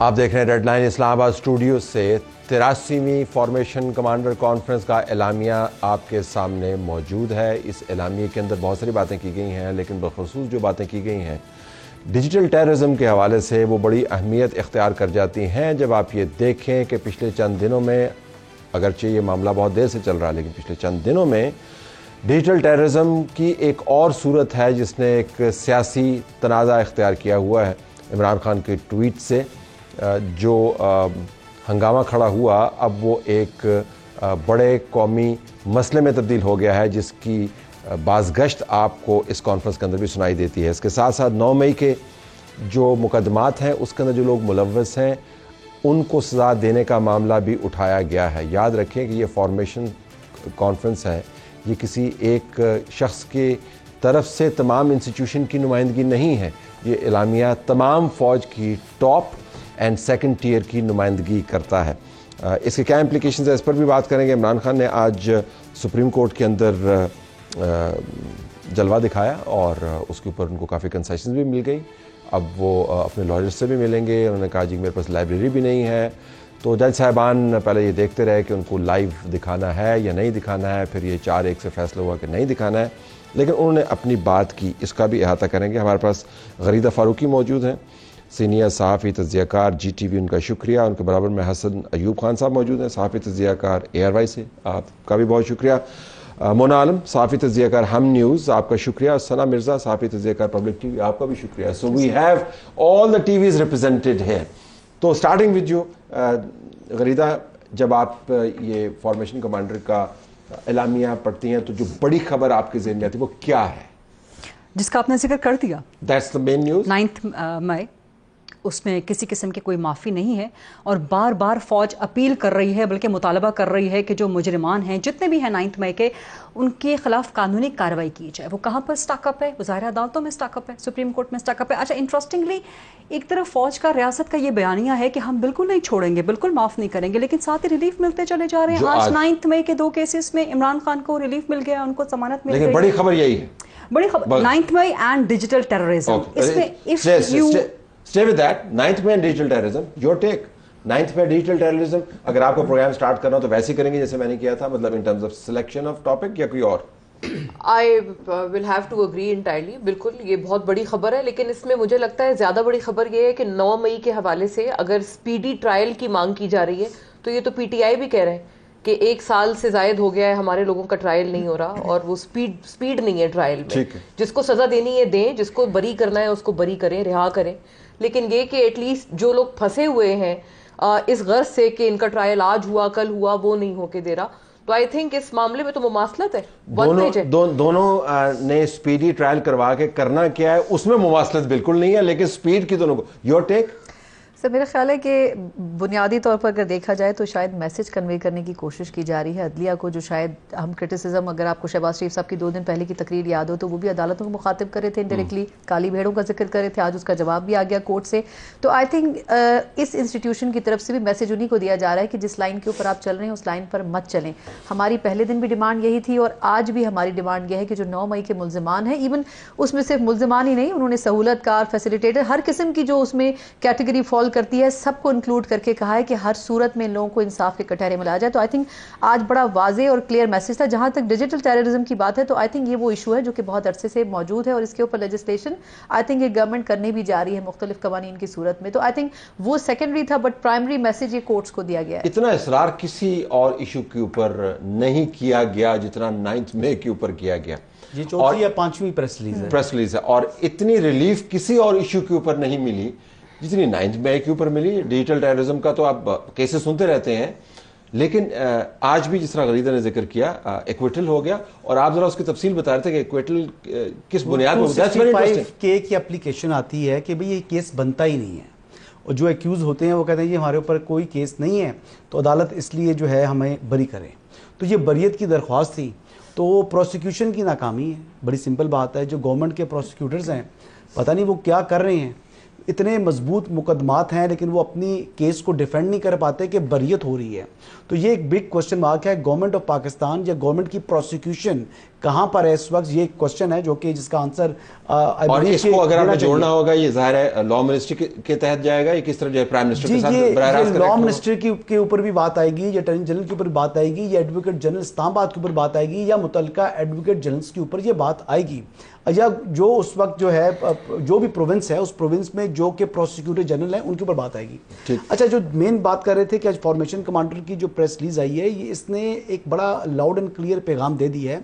آپ دیکھ رہے ہیں ریڈ لائن اسلام آباد اسٹوڈیو سے 83ویں فارمیشن کمانڈر کانفرنس کا اعلامیہ آپ کے سامنے موجود ہے۔ اس اعلامیے کے اندر بہت ساری باتیں کی گئی ہیں، لیکن بخصوص جو باتیں کی گئی ہیں ڈیجیٹل ٹیررزم کے حوالے سے وہ بڑی اہمیت اختیار کر جاتی ہیں جب آپ یہ دیکھیں کہ پچھلے چند دنوں میں، اگرچہ یہ معاملہ بہت دیر سے چل رہا ہے لیکن پچھلے چند دنوں میں ڈیجیٹل ٹیررزم کی ایک اور صورت ہے جس نے ایک سیاسی تنازع اختیار کیا ہوا ہے۔ عمران خان کی ٹویٹ سے جو ہنگامہ کھڑا ہوا اب وہ ایک بڑے قومی مسئلے میں تبدیل ہو گیا ہے، جس کی بازگشت آپ کو اس کانفرنس کے اندر بھی سنائی دیتی ہے۔ اس کے ساتھ ساتھ 9 مئی کے جو مقدمات ہیں اس کے اندر جو لوگ ملوث ہیں ان کو سزا دینے کا معاملہ بھی اٹھایا گیا ہے۔ یاد رکھیں کہ یہ فارمیشن کانفرنس ہے، یہ کسی ایک شخص کی طرف سے تمام انسٹیٹیوشن کی نمائندگی نہیں ہے، یہ اعلامیہ تمام فوج کی ٹاپ اینڈ سیکنڈ ٹیئر کی نمائندگی کرتا ہے۔ اس کے کیا امپلیکیشنز ہیں اس پر بھی بات کریں گے۔ عمران خان نے آج سپریم کورٹ کے اندر جلوہ دکھایا اور اس کے اوپر ان کو کافی کنسیشنز بھی مل گئی۔ اب وہ اپنے لائرز سے بھی ملیں گے۔ انہوں نے کہا جی میرے پاس لائبریری بھی نہیں ہے، تو جج صاحبان پہلے یہ دیکھتے رہے کہ ان کو لائیو دکھانا ہے یا نہیں دکھانا ہے، پھر یہ 4-1 سے فیصلہ ہوا کہ نہیں دکھانا ہے، لیکن انہوں نے اپنی بات کی۔ اس کا بھی احاطہ کریں گے۔ ہمارے پاس غریدہ فاروقی موجود ہیں، سینئر صحافی تجزیہ کار جی ٹی وی، ان کا شکریہ۔ ان کے برابر میں حسن ایوب خان صاحب موجود ہیں، صحافی تجزیہ کار ایئر وائی سے، آپ کا بھی بہت شکریہ۔ مونا عالم صحافی تجزیہ کار ہم نیوز، آپ کا شکریہ۔ ثنا مرزا صحافی تجزیہ کار پبلک ٹی وی، آپ کا بھی شکریہ۔ So we have all the TVs represented here. تو اسٹارٹنگ ود یو غریدہ، جب آپ یہ فارمیشن کمانڈر کا اعلامیہ پڑھتی ہیں تو جو بڑی خبر آپ کے ذہن میں آتی ہے وہ کیا ہے؟ جس کا آپ نے ذکر کر دیا، دیٹس دا مین نیوز۔ 9 مئی، اس میں کسی قسم کی کوئی معافی نہیں ہے اور بار بار فوج اپیل کر رہی ہے، بلکہ مطالبہ کر رہی ہے کہ جو مجرمان ہیں جتنے بھی ہیں 9 مئی کے، ان کے خلاف قانونی کارروائی کی جائے۔ وہ کہاں پر سٹاک اپ ہے؟ وہ ظاہر عدالتوں میں سٹاک اپ ہے، سپریم کورٹ میں سٹاک اپ ہے۔ اچھا، انٹرسٹنگلی ایک طرف فوج کا، ریاست کا یہ بیانیہ ہے کہ ہم بالکل نہیں چھوڑیں گے، بالکل معاف نہیں کریں گے، لیکن ساتھ ہی ریلیف ملتے چلے جا رہے ہیں۔ آج 9 مئی کے 2 کیسز میں عمران خان کو ریلیف مل گیا، ان کو ضمانت مل گئی۔ لیکن بڑی خبر یہی ہے، بڑی خبر 9 مئی اینڈ ڈیجیٹل ٹیررزم۔ اس میں Stay with that. 9th میں digital terrorism, your take. 9th میں ڈیجیٹل ٹیررزم، اگر آپ کو پروگرام سٹارٹ کرنا ہو تو ویسے کریں گے جیسے میں نے کیا تھا، مطلب in terms of selection of topic یا کوئی اور؟ I will have to agree entirely. بالکل یہ بہت بڑی خبر ہے، لیکن اس میں مجھے لگتا ہے زیادہ بڑی خبر یہ ہے کہ 9 مئی کے حوالے سے اگر اسپیڈی ٹرائل کی مانگ کی جا رہی ہے تو یہ تو پی ٹی آئی بھی کہہ رہے ہیں کہ 1 سال سے زائد ہو گیا ہے ہمارے لوگوں کا ٹرائل نہیں ہو رہا، اور وہ سپیڈ نہیں ہے ٹرائل میں۔ جس کو سزا دینی ہے دیں، جس کو بری کرنا ہے اس کو بری کریں، رہا کریں، لیکن یہ کہ ایٹ لیسٹ جو لوگ پھنسے ہوئے ہیں اس غرض سے کہ ان کا ٹرائل آج ہوا کل ہوا، وہ نہیں ہو کے دے رہا۔ تو آئی تھنک اس معاملے میں تو مماثلت ہے، دونوں نے اسپیڈی ٹرائل کروا کے کرنا کیا ہے اس میں مماثلت بالکل نہیں ہے، لیکن اسپیڈ کی دونوں کو۔ Your take? سر میرا خیال ہے کہ بنیادی طور پر اگر دیکھا جائے تو شاید میسج کنوے کرنے کی کوشش کی جا رہی ہے عدلیہ کو، جو شاید ہم کرٹیسزم، اگر آپ کو شہباز شریف صاحب کی 2 دن پہلے کی تقریر یاد ہو تو وہ بھی عدالتوں کو مخاطب کر رہے تھے انڈائریکٹلی، کالی بھیڑوں کا ذکر کر رہے تھے، آج اس کا جواب بھی آ گیا کورٹ سے۔ تو آئی تھنک اس انسٹیٹیوشن کی طرف سے بھی میسج انہیں کو دیا جا رہا ہے کہ جس لائن کے اوپر آپ چل رہے ہیں اس لائن پر مت چلیں۔ ہماری پہلے دن بھی ڈیمانڈ یہی تھی اور آج بھی ہماری ڈیمانڈ یہ ہے کہ جو 9 مئی کے ملزمان ہیں، ایون اس میں صرف ملزمان ہی نہیں، انہوں نے سہولت کار، فیسیلیٹیٹر، ہر قسم کی جو اس میں کیٹیگری فال کرتی ہے سب کو انکلوڈ کر کے کہا ہے کہ ہر صورت میں ان لوگوں کو انصاف کے کٹہرے میں لایا جائے۔ تو آئی تھنک آج بڑا واضح اور کلیئر میسج تھا۔ جہاں تک ڈیجیٹل ٹیررزم کی بات ہے تو آئی تھنک یہ وہ ایشو ہے جو کہ بہت عرصے سے موجود ہے اور اس کے اوپر لیجسلیشن آئی تھنک یہ گورنمنٹ کرنے بھی جا رہی ہے مختلف قوانین کی صورت میں۔ تو آئی تھنک وہ سیکنڈری تھا، بٹ پرائمری میسج یہ کورٹس کو دیا گیا ہے۔ اتنا اصرار کسی اور ایشو کے اوپر نہیں کیا گیا جتنا 9 مئی کے اوپر کیا گیا۔ یہ 4تھی یا 5ویں پریس ریلیز ہے، اور اتنی ریلیف کسی اور ایشو کے اوپر نہیں ملی جتنی 9 مئی کے اوپر ملی۔ ڈیجیٹل ٹیررزم کا تو آپ کیسز سنتے رہتے ہیں، لیکن آج بھی جس طرح غریدہ نے ذکر کیا ایکویٹل ہو گیا، اور آپ ذرا اس کی تفصیل بتا رہے تھے کہ ایکویٹل کس بنیاد پر؟ 265K کی اپلیکیشن آتی ہے کہ بھئی یہ کیس بنتا ہی نہیں ہے، اور جو ایکیوز ہوتے ہیں وہ کہتے ہیں یہ ہمارے اوپر کوئی کیس نہیں ہے تو عدالت اس لیے جو ہے ہمیں بری کرے۔ تو یہ بریت کی درخواست تھی، تو پروسیکیوشن کی ناکامی ہے، بڑی سمپل بات ہے۔ جو گورنمنٹ کے پروسیکیوٹرز ہیں پتہ نہیں وہ کیا کر رہے ہیں، اتنے مضبوط مقدمات ہیں لیکن وہ اپنی کیس کو ڈیفینڈ نہیں کر پاتے کہ بریت ہو رہی ہے۔ تو یہ ایک بگ کوسچن مارک ہے گورنمنٹ آف پاکستان یا گورنمنٹ کی پروسیکیوشن کہاں پر ہے اس وقت، یہ کوشچن ہے جو کہ جس کا آنسر اور اس کو اگر آپ جوڑنا ہوگا یہ ظاہر ہے لا منسٹری کے تحت جائے گا، یہ کس طرح جو ہے پرائم منسٹر کے ساتھ براہ راست لا منسٹری کے اوپر بھی بات آئے گی، یا اٹارنی جنرل کے اوپر بات آئے گی، یا ایڈوکیٹ جنرل اسلام آباد کے اوپر بات آئے گی، یا متعلقہ ایڈوکیٹ جنرلز کے اوپر یہ بات آئے گی، یا جو اس وقت جو ہے جو بھی پروونس ہے اس پروونس میں جو کہ پروسیکیوٹر جنرل ہیں ان کے اوپر بات آئے گی۔ اچھا، جو مین بات کر رہے تھے کہ آج فارمیشن کمانڈر کی جو پریس ریلیز آئی ہے، یہ اس نے ایک بڑا لاؤڈ اینڈ کلیئر پیغام دے دی ہے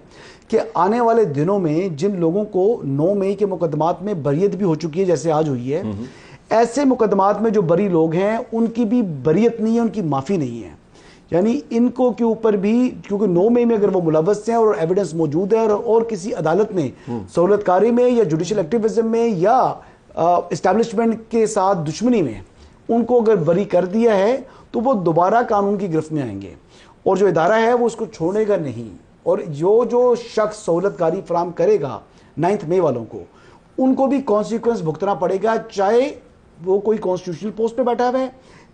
کہ آنے والے دنوں میں جن لوگوں کو 9 مئی کے مقدمات میں بریت بھی ہو چکی ہے جیسے آج ہوئی ہے، ایسے مقدمات میں جو بری لوگ ہیں ان کی بھی بریت نہیں ہے، ان کی معافی نہیں ہے، یعنی ان کو کے اوپر بھی، کیونکہ 9 مئی میں اگر وہ ملوث ہیں اور ایویڈنس موجود ہے اور کسی عدالت میں سہولت کاری میں یا جوڈیشل ایکٹیویزم میں یا اسٹیبلشمنٹ کے ساتھ دشمنی میں ان کو اگر بری کر دیا ہے تو وہ دوبارہ قانون کی گرفت میں آئیں گے، اور جو ادارہ ہے وہ اس کو چھوڑے گا نہیں، اور جو شخص سہولت کاری فراہم کرے گا 9 مئی والوں کو، ان کو بھی کانسیکوینس بھگتنا پڑے گا، چاہے وہ کوئی کانسٹیٹیوشنل پوسٹ پہ بیٹھا ہوا ہے،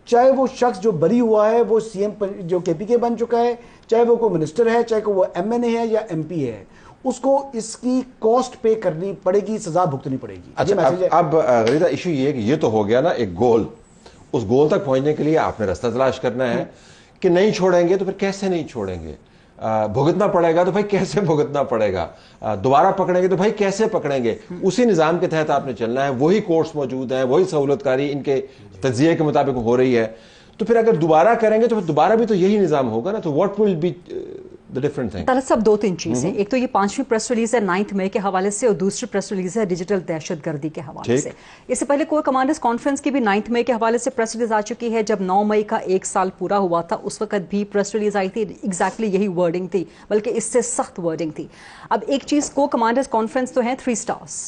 چاہے وہ شخص جو بری ہوا ہے وہ سی ایم جو کے پی کے بن چکا ہے، چاہے وہ کوئی منسٹر ہے، چاہے وہ ایم این اے ہے یا ایم پی ہے، اس کو اس کی کاسٹ پے کرنی پڑے گی، سزا بھگتنی پڑے گی۔ اچھا، اب غریدہ ایشو یہ ہے کہ یہ تو ہو گیا نا ایک گول، اس گول تک پہنچنے کے لیے آپ نے رستہ تلاش کرنا ہے کہ نہیں چھوڑیں گے تو پھر کیسے نہیں چھوڑیں گے، بھگتنا پڑے گا تو بھائی کیسے بھگتنا پڑے گا، دوبارہ پکڑیں گے تو بھائی کیسے پکڑیں گے، اسی نظام کے تحت آپ نے چلنا ہے، وہی کورٹس موجود ہیں، وہی سہولت کاری ان کے تجزیے کے مطابق ہو رہی ہے، تو پھر اگر دوبارہ کریں گے تو پھر دوبارہ بھی تو یہی نظام ہوگا نا، تو what will be the different thing؟ Talat صاحب 2-3 چیزیں، ایک تو یہ 5ویں پریس ریلیز ہے 9 مئی کے حوالے سے، اور دوسری پریس ریلیز ہے ڈیجیٹل دہشت گردی کے حوالے سے۔ اس سے پہلے کور کمانڈرز کانفرنس کی بھی 9 مئی کے حوالے سے پریس ریلیز آ چکی ہے، جب 9 مئی کا 1 سال پورا ہوا تھا اس وقت بھی پریس ریلیز آئی تھی، ایگزیکٹلی یہی ورڈنگ تھی، بلکہ اس سے سخت ورڈنگ تھی۔ اب ایک چیز، کور کمانڈرز کانفرنس تو ہیں 3 stars,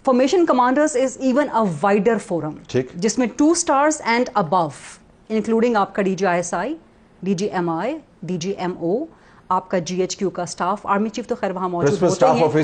formation commanders is even a wider forum جس میں 2 سٹارز اینڈ ابو، انکلوڈنگ آپ کا D G I S I, D G M I, D G M O, آپ کا جی ایچ کیو کا سٹاف، آرمی چیف تو خیر وہاں موجود ہوتے ہیں،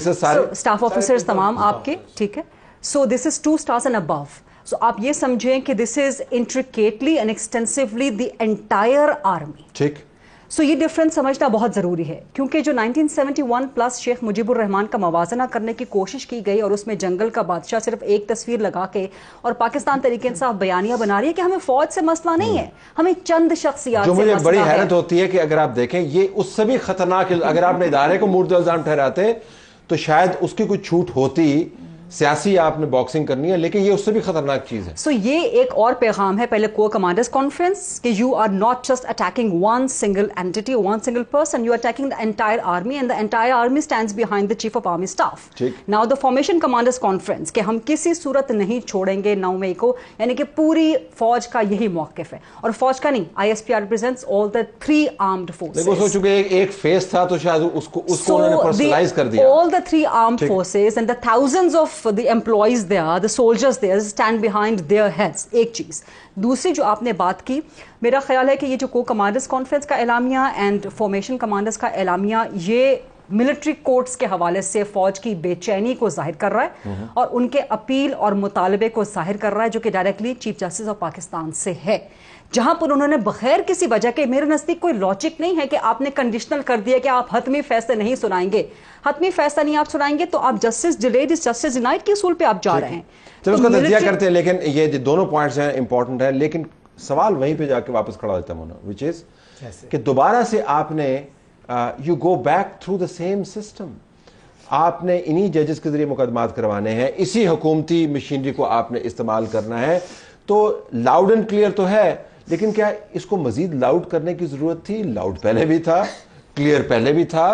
سٹاف آفیسرز تمام آپ کے، ٹھیک ہے، سو دس از 2 سٹارز اینڈ ابو، سو آپ یہ سمجھیں کہ this is intricately and extensively the entire army, ٹھیک۔ سو یہ ڈفرنس سمجھنا بہت ضروری ہے، کیونکہ جو 1971 پلس شیخ مجیب الرحمان کا موازنہ کرنے کی کوشش کی گئی اور اس میں جنگل کا بادشاہ صرف ایک تصویر لگا کے اور پاکستان تحریک انصاف بیانیہ بنا رہی ہے کہ ہمیں فوج سے مسئلہ نہیں ہے، ہمیں چند شخصیات سے مسئلہ ہے۔ جو مجھے بڑی حیرت ہوتی ہے کہ اگر آپ دیکھیں یہ اس سے بھی خطرناک، اگر آپ نے ادارے کو مورد الزام ٹھہراتے تو شاید اس کی کوئی چھوٹ ہوتی، سیاسی آپ نے باکسنگ کرنی ہے، لیکن یہ اس سے بھی خطرناک چیز ہے۔ سو یہ ایک اور پیغام ہے پہلے کور کمانڈرز کانفرنس کہ you are not just attacking one single entity, one single person, you are attacking the entire army and the entire army stands behind the chief of army staff. Now the formation commanders conference کہ ہم کسی صورت نہیں چھوڑیں گے 9 مئی کو، یعنی کہ پوری فوج کا یہی موقف ہے، اور فوج کا نہیں، I S P R represents all the 3 armed forces. لیکن سوچو کہ ایک فیس تھا تو شاید اس کو انہوں نے پرسنلائز کر دیا۔ All the 3 armed forces and the thousands of the employees there, the soldiers there stand behind their heads. ایک چیز، دوسری جو آپ نے بات کی، میرا خیال ہے کہ یہ جو کو کمانڈرز کانفرنس کا اعلامیہ اینڈ فارمیشن کمانڈرز کا اعلامیہ، یہ ملٹری کورٹس کے حوالے سے فوج کی بے چینی کو ظاہر کر رہا ہے اور ان کے اپیل اور مطالبے کو ظاہر کر رہا ہے، جو کہ directly chief justice of Pakistan سے ہے، جہاں پر انہوں نے بغیر کسی وجہ کے، میرے نزدیک کوئی لاجک نہیں ہے کہ آپ نے کنڈیشنل کر دیا کہ آپ حتمی فیصلے نہیں سنائیں گے، حتمی فیصلہ نہیں آپ سنائیں گے تو آپ justice delayed is justice denied کے اصول پہ آپ جا رہے ہیں۔ چلو اس کا تجزیہ کرتے ہیں، لیکن یہ دونوں پوائنٹس ہیں امپورٹنٹ ہے، لیکن سوال وہیں پہ جا کے واپس کھڑا ہوتا ہے وچ از کہ دوبارہ سے آپ نے you go back through the same system, آپ نے انہی ججز کے ذریعے مقدمات کروانے ہیں، اسی حکومتی مشینری کو آپ نے استعمال کرنا ہے، تو لاؤڈ اینڈ کلیئر تو ہے، لیکن کیا اس کو مزید لاؤڈ کرنے کی ضرورت تھی؟ لاؤڈ پہلے بھی تھا، کلیئر پہلے بھی تھا،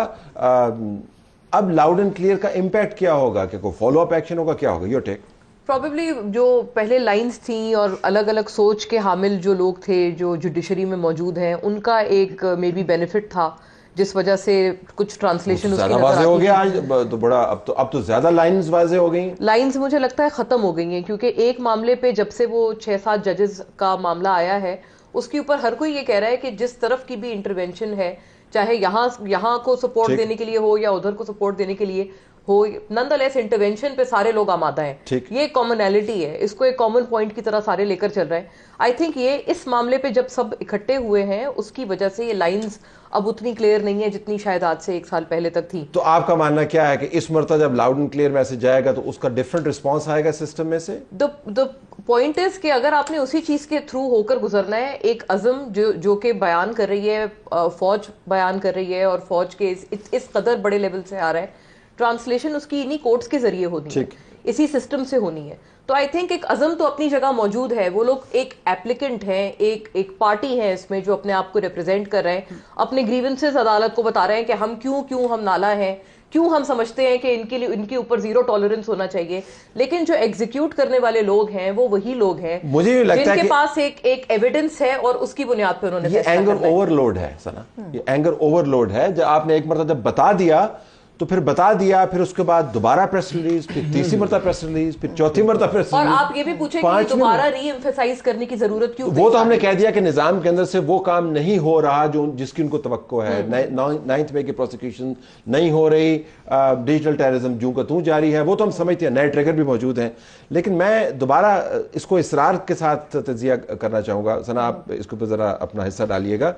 اب لاؤڈ اینڈ کلیئر کا امپیکٹ کیا ہوگا، کہ کوئی فالو اپ ایکشن ہوگا، کیا ہوگا؟ Your take. پرابیبلی جو پہلے لائنز تھیں اور الگ الگ سوچ کے حامل جو لوگ تھے جو جوڈیشری میں موجود ہیں، ان کا ایک مے بی بینیفٹ تھا، جس وجہ سے کچھ ٹرانسلیشن زیادہ واضح ہو گیا آج تو بڑا، اب تو زیادہ لائنز واضح ہو گئی، لائنز مجھے لگتا ہے ختم ہو گئی ہیں، کیونکہ ایک معاملے پہ جب سے وہ 6-7 ججز کا معاملہ آیا ہے، اس کے اوپر ہر کوئی یہ کہہ رہا ہے کہ جس طرف کی بھی انٹرونشن ہے، چاہے یہاں کو سپورٹ دینے کے لیے ہو یا ادھر کو سپورٹ دینے کے لیے، ہو, nonetheless انٹرونشن پہ سارے لوگ آمادہ ہیں. یہ کامنالٹی ہے, اس کو ایک کامن پوائنٹ کی طرح سارے لے کر چل رہے ہیں. آئی تھنک یہ اس معاملے پہ جب سب اکٹھے ہوئے ہیں اس کی وجہ سے یہ لائنز اب اتنی کلیئر نہیں ہے جتنی شاید آج سے 1 سال پہلے تک تھی. تو آپ کا ماننا کیا ہے کہ اس مرتبہ جب لاؤڈ اینڈ کلیئر میسج جائے گا تو اس کا ڈفرنٹ رسپانس آئے گا سسٹم میں سے؟ the point is کہ اگر آپ نے اسی چیز کے تھرو ہو کر گزرنا ہے, ایک عزم جو کہ بیان کر رہی ہے فوج بیان کر رہی ہے, اور فوج کے اس قدر بڑے لیول سے آ رہا ہے, ٹرانسلیشن اس کی انہی کوڈز کے ذریعے ہونی ہے, اسی سسٹم سے ہونی ہے. تو آئی تھنک ایک عزم تو اپنی جگہ موجود ہے. وہ لوگ ایک ایپلیکنٹ ہیں, ایک پارٹی ہے اس میں جو اپنے آپ کو ریپرزینٹ کر رہے ہیں, اپنے گریونسز عدالت کو بتا رہے ہیں کہ ہم کیوں ہم نالا ہیں, کیوں ہم سمجھتے ہیں کہ ان کے اوپر زیرو ٹالرنس ہونا چاہیے. لیکن جو ایگزیکیوٹ کرنے والے لوگ ہیں وہ وہی لوگ ہیں جن کے پاس ایک ایویڈنس ہے اور اس کی بنیاد پہ انہوں نے یہ اینگر اوور لوڈ ہے سنا, یہ اینگر اوور لوڈ ہے. جب آپ نے ایک مرتبہ جب بتا دیا تو پھر بتا دیا, پھر اس کے بعد دوبارہ پریس ریلیز, پھر تیسری مرتبہ پریس ریلیز, پھر چوتھی مرتبہ پریس ریلیز. اور آپ یہ بھی پوچھیں کہ دوبارہ ری ایمفیسائز کرنے کی ضرورت کیوں؟ وہ تو ہم نے کہہ دیا کہ نظام کے اندر سے وہ کام نہیں ہو رہا جس کی ان کو توقع ہے. 9 مئی کی پروسیکیوشن نہیں ہو رہی, ڈیجیٹل ٹیررزم جوں کا توں جاری ہے, وہ تو ہم سمجھتے ہیں, نئے ٹریگر بھی موجود ہیں. لیکن میں دوبارہ اس کو اصرار کے ساتھ تجزیہ کرنا چاہوں گا. سنا آپ اس کے اوپر ذرا اپنا حصہ ڈالیے گا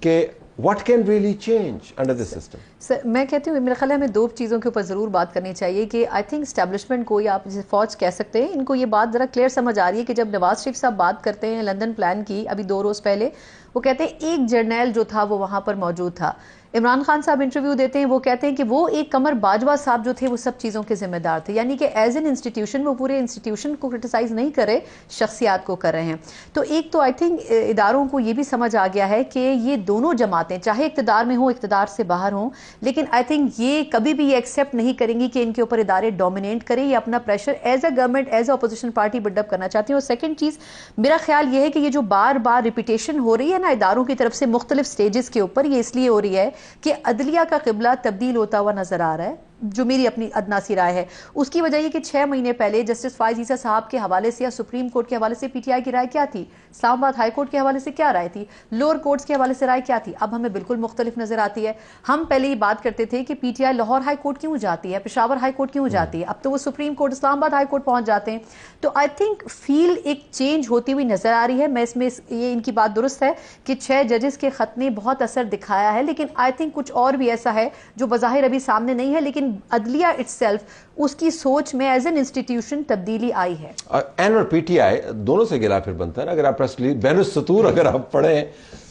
کہ what can really change under this system؟ سر میں کہتی ہوں میرا خیال ہے ہمیں 2 چیزوں کے اوپر ضرور بات کرنی چاہیے کہ آئی تھنک اسٹیبلشمنٹ کو, یا آپ جسے فوج کہہ سکتے ہیں, ان کو یہ بات ذرا کلیئر سمجھ آ رہی ہے کہ جب نواز شریف صاحب بات کرتے ہیں لندن پلان کی ابھی 2 روز پہلے, وہ کہتے ہیں ایک جرنیل جو تھا وہ وہاں پر موجود تھا. عمران خان صاحب انٹرویو دیتے ہیں, وہ کہتے ہیں کہ وہ ایک قمر باجوہ صاحب جو تھے وہ سب چیزوں کے ذمہ دار تھے. یعنی کہ ایز این انسٹیٹیوشن وہ پورے انسٹیٹیوشن کو کرٹیسائز نہیں کر رہے, شخصیات کو کر رہے ہیں. تو ایک تو آئی تھنک اداروں کو یہ بھی سمجھ آ گیا ہے کہ یہ دونوں جماعتیں چاہے اقتدار میں ہوں اقتدار سے باہر ہوں, لیکن آئی تھنک یہ کبھی بھی یہ ایکسیپٹ نہیں کریں گی کہ ان کے اوپر ادارے ڈومینیٹ کریں, یا اپنا pressure as a government as a opposition party build up کرنا چاہتی ہیں. اور سیکنڈ چیز میرا خیال یہ ہے کہ یہ جو بار بار ریپیٹیشن ہو رہی ہے نا اداروں کی طرف سے مختلف سٹیجز کے اوپر, یہ اس لیے ہو رہی ہے کہ عدلیہ کا قبلہ تبدیل ہوتا ہوا نظر آ رہا ہے, جو میری اپنی ادنا سی رائے ہے. اس کی وجہ یہ کہ 6 مہینے پہلے جسٹس فائز عیسیٰ صاحب کے حوالے سے یا سپریم کورٹ کے حوالے سے پی ٹی آئی کی رائے کیا تھی, اسلام آباد ہائی کورٹ کے حوالے سے کیا رائے تھی, لوور کورٹس کے حوالے سے رائے کیا تھی, اب ہمیں بالکل مختلف نظر آتی ہے. ہم پہلے یہ بات کرتے تھے کہ P T I Lahore high court کیوں جاتی ہے, پشاور ہائی کورٹ کیوں جاتی ہے, اب تو وہ سپریم کورٹ اسلام آباد ہائی کورٹ پہنچ جاتے ہیں. تو آئی تھنک فیل ایک چینج ہوتی ہوئی نظر آ رہی ہے. میں اس میں یہ ان کی بات درست ہے کہ 6 ججز کے خط نے بہت اثر دکھایا ہے, لیکن آئی تھنک کچھ اور بھی ایسا ہے جو بظاہر ابھی سامنے نہیں ہے, لیکن عدلیہ سیلف اس کی سوچ میں ایز این انسٹیٹیوشن تبدیلی آئی ہے. این اور پی ٹی آئی دونوں سے گلا پھر بنتا ہے نا. اگر آپ بین السطور اگر آپ پڑھیں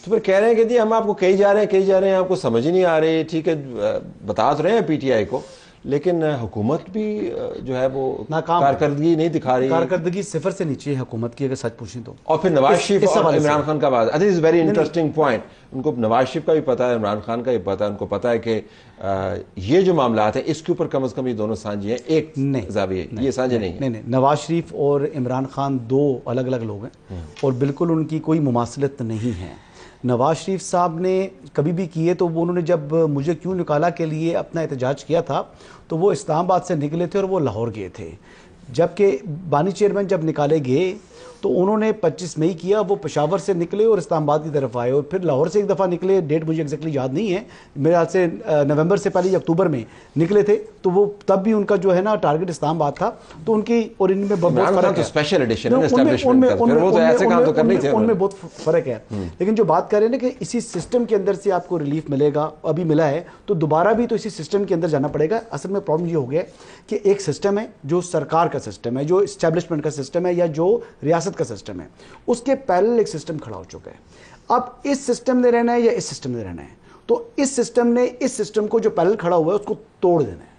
تو پھر کہہ رہے ہیں کہ جی ہم آپ کو کہی جا رہے ہیں آپ کو سمجھ ہی نہیں آ رہی. ٹھیک ہے بتا تو رہے ہیں پی ٹی آئی کو, لیکن حکومت بھی جو ہے وہ کارکردگی نہیں دکھا رہی. کارکردگی 0 سے نیچے ہے حکومت کی اگر سچ پوچھیں تو. اور پھر نواز شریف اور عمران خان کا بات, دس از ویری انٹرسٹنگ پوائنٹ. ان کو نواز شریف کا بھی پتا ہے, عمران خان کا بھی پتا ہے, ان کو پتا ہے کہ یہ جو معاملات ہیں اس کے اوپر کم از کم یہ دونوں سانجھی ہیں, ایک زاویے یہ سانجھے نہیں ہیں. نواز شریف اور عمران خان 2 الگ الگ لوگ ہیں اور بالکل ان کی کوئی مماثلت نہیں ہے. نواز شریف صاحب نے کبھی بھی کیے تو وہ انہوں نے جب مجھے کیوں نکالا کے لیے اپنا احتجاج کیا تھا تو وہ اسلام آباد سے نکلے تھے اور وہ لاہور گئے تھے. جبکہ بانی چیئرمین جب نکالے گئے تو انہوں نے 25 مئی کیا, وہ پشاور سے نکلے اور اسلام آباد کی طرف آئے, اور پھر لاہور سے ایک دفعہ نکلے, ڈیٹ مجھے ایگزیکٹلی یاد نہیں ہے, میرے خیال سے نومبر سے پہلے یا اکتوبر میں نکلے تھے. تو وہ تب بھی ان کا جو ہے نا ٹارگٹ اسلام آباد تھا. تو ان کی اور ان میں بہت فرق ہے, اسپیشل ایڈیشن ہے اسٹیبلشمنٹ کا, پھر وہ تو ایسے کام تو کرنے تھے, ان میں بہت فرق ہے. لیکن جو بات کر رہے ہیں نا کہ اسی سسٹم کے اندر سے آپ کو ریلیف ملے گا, ابھی ملا ہے تو دوبارہ بھی تو اسی سسٹم کے اندر جانا پڑے گا. اصل میں پرابلم یہ ہو گیا کہ ایک سسٹم ہے جو سرکار کا سسٹم ہے, جو اسٹیبلشمنٹ کا سسٹم ہے یا جو ریاست کا سسٹم ہے, اس کے پیرلل ایک سسٹم کھڑا ہو چکا ہے. اب اس سسٹم نے رہنا ہے یا اس سسٹم نے رہنا ہے, تو اس سسٹم نے اس سسٹم کو جو پیرلل کھڑا ہوا ہے اس کو توڑ دینا ہے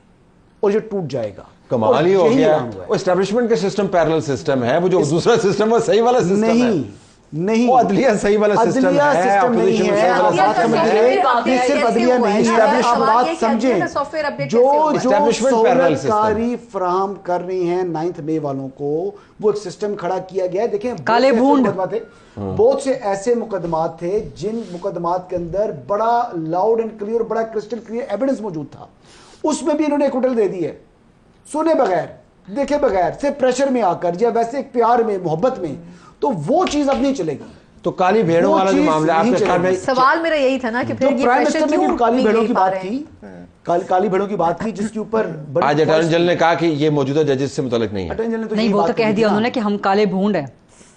اور یہ ٹوٹ جائے گا. کمال ہی ہو گیا. وہ اسٹیبلشمنٹ کا سسٹم پیرلل سسٹم ہے, وہ جو دوسرا سسٹم ہے صحیح والا سسٹم ہے نہیں, وہ عدلیہ صحیح والا سسٹم ہے, نہیں ہے. بات سمجھیے, صرف عدلیہ نہیں ہے, آپ بات سمجھیں. جو سہولت کاری فراہم کر رہی ہیں 9 مئی والوں کو, وہ ایک سسٹم کھڑا کیا گیا ہے. دیکھیں کالے بھونڈ بہت سے ایسے مقدمات تھے جن مقدمات کے اندر بڑا لاؤڈ اینڈ کلیئر, بڑا کرسٹل کلیئر ایویڈنس موجود تھا, اس میں بھی انہوں نے ایک ہوٹل دے دی ہے, سنے بغیر دیکھے بغیر, صرف پریشر میں آ کر یا ویسے ایک پیار میں محبت میں. تو وہ چیز اب نہیں چلے گی. تو کالی بھیڑوں والا جو معاملہ آپ کے خیال میں سوال میرا یہی تھا نا کہ پھر یہ پرائم پریشر منسٹر نے کیوں کالی بھیڑوں کی نہیں بات پا رہے کی، کالی بھیڑوں کی بات کی جس کے اوپر آج اٹارنی جنرل نے کہا کہ یہ موجودہ ججز سے متعلق نہیں ہے. نہیں وہ تو کہہ دیا انہوں نے کہ ہم کالے بھونڈ ہیں.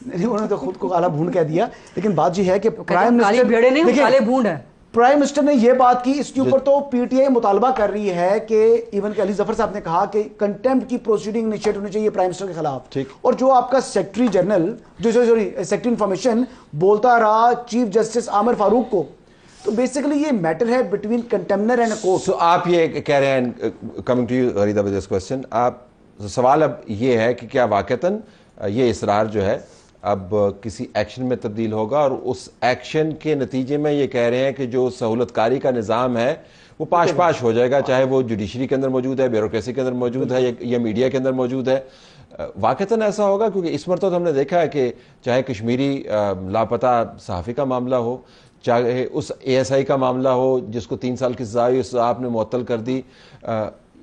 نہیں انہوں نے تو خود کو کالا بھون کہہ دیا، لیکن بات یہ ہے کہ پرائم منسٹر کالی بھیڑے نہیں، کالے بھونڈ ہیں. پرائم منسٹر نے یہ بات کی، اس کے اوپر تو پی ٹی آئی مطالبہ کر رہی ہے کہ ایون کہ علی ظفر صاحب نے کہا کہ کنٹمپٹ کی پروسیڈنگ انیشیٹ ہونی چاہیے پرائم منسٹر کے خلاف. اور جو آپ کا سیکرٹری جنرل سیکرٹری انفارمیشن بولتا رہا چیف جسٹس عامر فاروق کو، تو بیسیکلی یہ میٹر ہے between cantonment and court. So آپ یہ کہہ رہے ہیں، coming to you Gharida with this question, آپ سوال اب یہ ہے کہ کیا واقعتاً یہ اصرار جو ہے اب کسی ایکشن میں تبدیل ہوگا، اور اس ایکشن کے نتیجے میں یہ کہہ رہے ہیں کہ جو سہولت کاری کا نظام ہے وہ پاش ہو جائے گا، چاہے وہ جوڈیشری کے اندر موجود ہے، بیوروکریسی کے اندر موجود ہے، یا میڈیا کے اندر موجود ہے. واقعتاً ایسا ہوگا؟ کیونکہ اس مرتبہ ہم نے دیکھا ہے کہ چاہے کشمیری لاپتہ صحافی کا معاملہ ہو، چاہے اس اے ایس آئی کا معاملہ ہو جس کو 3 سال کی سزا آپ نے معطل کر دی،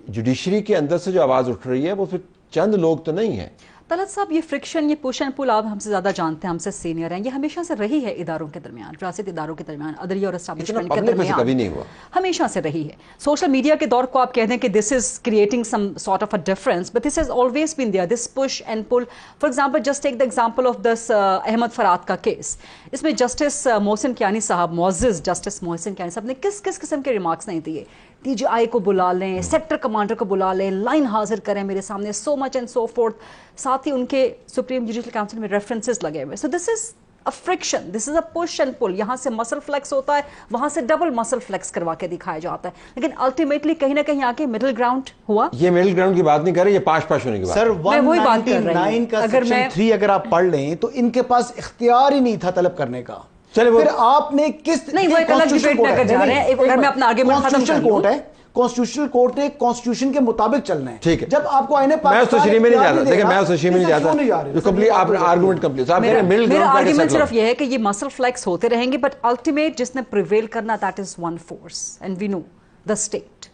جوڈیشری کے اندر سے جو آواز اٹھ رہی ہے وہ پھر چند لوگ تو نہیں ہیں. طلعت صاحب، یہ فرکشن، یہ پش اینڈ پل آپ ہم سے زیادہ جانتے ہیں، ہم سے سینئر ہیں، یہ ہمیشہ سے رہی ہے اداروں کے درمیان، ریاستی اداروں کے درمیان، عدلیہ اور اسٹیبلشمنٹ کے درمیان، کبھی نہیں ہوا، ہمیشہ سے رہی ہے. سوشل میڈیا کے دور کو آپ کہتے ہیں کہ this is creating some sort of a difference, but this has always been there, this push and pull. For example just take the example of this Ahmad Farhad کا کیس. اس میں جسٹس محسن کیانی صاحب، معزز جسٹس محسن کیانی صاحب نے کس قسم کے ریمارکس نہیں دیے. ٹی جی آئی کو بلا لیں، سیکٹر کمانڈر کو بلا لیں، لائن حاضر کریں میرے سامنے، سو مچ اینڈ سو فورتھ. ساتھ ہی ان کے سپریم جوڈیشل کاؤنسل میں ریفرنسز لگے ہوئے. So this is a friction, this is a push and pull. یہاں سے مسل فلیکس ہوتا ہے، وہاں سے ڈبل مسل فلیکس کروا کے دکھایا جاتا ہے، لیکن الٹیمیٹلی کہیں نہ کہیں آ کے مڈل گراؤنڈ ہوا. یہ مڈل گراؤنڈ کی بات نہیں کر رہے، یہ پاش ہونے کی بات. سر 199 کا سیکشن 3 اگر آپ پڑھ لیں تو ان کے پاس اختیار ہی نہیں تھا طلب کرنے کا. چلے پھر آپ نے کس نہیں، وہ ایک الگ ڈبیٹ میں جا رہے ہیں. اگر میں اپنا آرگیومنٹ ختم کر لوں، کانسٹیٹیوشنل کورٹ نے کانسٹیٹیوشن کے مطابق چلنا ہے. ٹھیک ہے، جب آپ کو آئین میں اس تشریح میں نہیں جاتا، دیکھیں میں اس تشریح میں نہیں جاتا، کمپلیٹ آپ نے آرگومنٹ کمپلیٹ. میرا آرگیومنٹ صرف یہ ہے کہ یہ مسل فلیکس ہوتے رہیں گے، بٹ الٹیمیٹ جس نے پریویل کرنا that is one force, and we know the state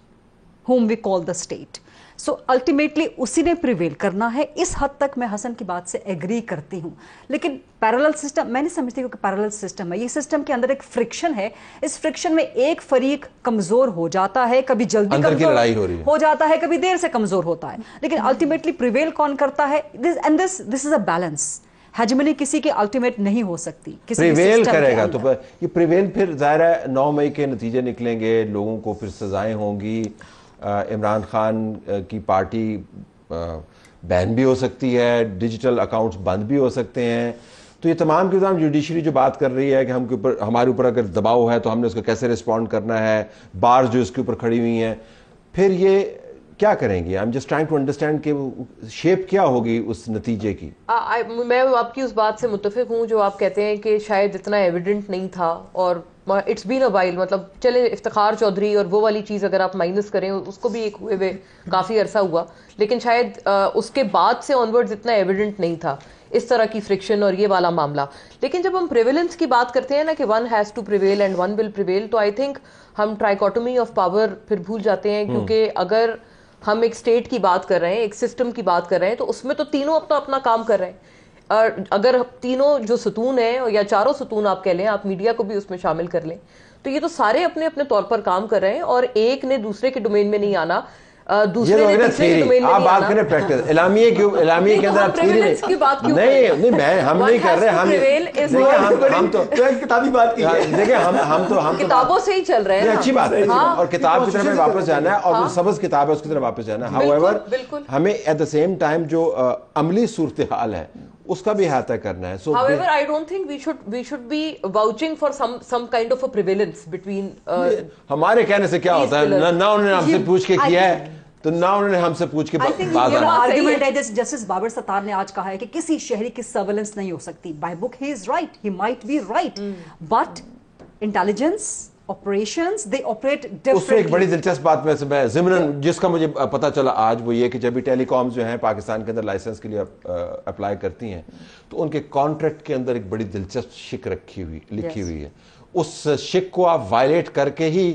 whom we call the state. So ultimately اسی نے پریویل کرنا ہے. اس حد تک میں حسن کی بات سے ایگری کرتی ہوں، لیکن پیرالل سسٹم میں نہیں سمجھتی کہ پیرالل سسٹم ہے. یہ سسٹم کے اندر ایک فرکشن ہے، اس فرکشن میں ایک فریق کمزور ہو جاتا ہے، کبھی جلدی کمزور ہو جاتا ہے، کبھی دیر سے کمزور ہوتا ہے، لیکن الٹیمیٹلی پریویل کون کرتا ہے. And this is a balance. Hegemony کسی کی الٹیمیٹ نہیں ہو سکتی، پریویل کرے گا تو یہ پریویل پھر ظاہر ہے 9 مئی کے نتیجے نکلیں گے، لوگوں کو پھر سزائیں ہوں گی. عمران خان کی پارٹی بین بھی ہو سکتی ہے، ڈیجیٹل اکاؤنٹس بند بھی ہو سکتے ہیں. تو یہ تمام کے تمام جوڈیشری جو بات کر رہی ہے کہ ہمارے اوپر اگر دباؤ ہے تو ہم نے اس کو کیسے رسپونڈ کرنا ہے، بارز جو اس کے اوپر کھڑی ہوئی ہیں، پھر یہ کیا کریں گے؟ I'm just trying to understand کہ شیپ کیا ہوگی اس نتیجے کی. میں آپ کی اس بات سے متفق ہوں جو آپ کہتے ہیں کہ شاید اتنا ایویڈنٹ نہیں تھا، اور اٹس بین اے وائل، مطلب چلے افتخار چودھری اور وہ والی چیز اگر آپ مائنس کریں، اس کو بھی ایک ہوئے ہوئے کافی عرصہ ہوا، لیکن شاید اس کے بعد سے آنورڈز اتنا ایویڈنٹ نہیں تھا اس طرح کی فرکشن اور یہ والا معاملہ. لیکن جب ہم پریویلنس کی بات کرتے ہیں نا کہ one has to prevail and one will prevail, تو آئی تھنک ہم ٹرائیکوٹومی آف پاور پھر بھول جاتے ہیں. کیونکہ اگر ہم ایک اسٹیٹ کی بات کر رہے ہیں، ایک سسٹم کی بات کر رہے ہیں، تو اس میں تو تینوں اپنا اپنا کام کر رہے ہیں. اور اگر تینوں جو ستون ہیں یا چاروں ستون آپ کہہ لیں، آپ میڈیا کو بھی اس میں شامل کر لیں، تو یہ تو سارے اپنے اپنے طور پر کام کر رہے ہیں، اور ایک نے دوسرے کے ڈومین میں نہیں آنا، دوسرے نے تیسرے کے ڈومین میں نہیں آنا. آپ بات کریں پریکٹس، اعلامیے کے اندر آپ تھیوری نہیں میں ہم نہیں کر رہے، ہم تو کتابی بات کی ہے، دیکھیں ہم تو کتابوں سے ہی چل رہے ہیں. اچھی بات ہے، اور کتاب کی طرف ہمیں واپس جانا ہے، اور جو سبز کتاب ہے اس کی طرف واپس جانا ہے. ہاؤ ہمیں ایٹ دا سیم ٹائم جو عملی صورتحال ہے اس کا بھی احاطہ کرنا ہے. However, I don't think we should be vouching for some kind of a prevalence between ہمارے کہنے سے کیا ہوتا ہے، نہ انہوں نے ہم سے پوچھ کے کیا ہے، تو نہ انہوں نے ہم سے پوچھ کے بات آرگیومنٹ ہے. جسٹس بابر ستار نے آج کہا ہے کہ کسی شہری کی سرویلنس نہیں ہو سکتی. By book he is right, he might be right, but intelligence operations they operate differently. اس سے ایک بڑی دلچسپ بات میں ضمن جس کا مجھے پتا چلا آج، وہ یہ کہ جب بھی ٹیلی کامز جو ہیں پاکستان کے اندر لائسنس کے لیے اپلائی کرتی ہیں، تو ان کے کانٹریکٹ کے اندر ایک بڑی دلچسپ شک لکھی ہوئی ہے. اس شک کو آپ وائلیٹ کر کے ہی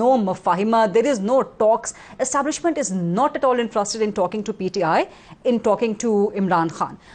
no mafahima, there is no talks. Establishment is not at all interested in talking to PTI, in talking to Imran Khan.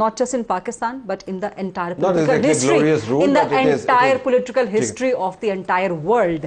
not just in Pakistan but in the entire political history, in the entire political history of the entire world.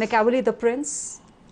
Machiavelli the prince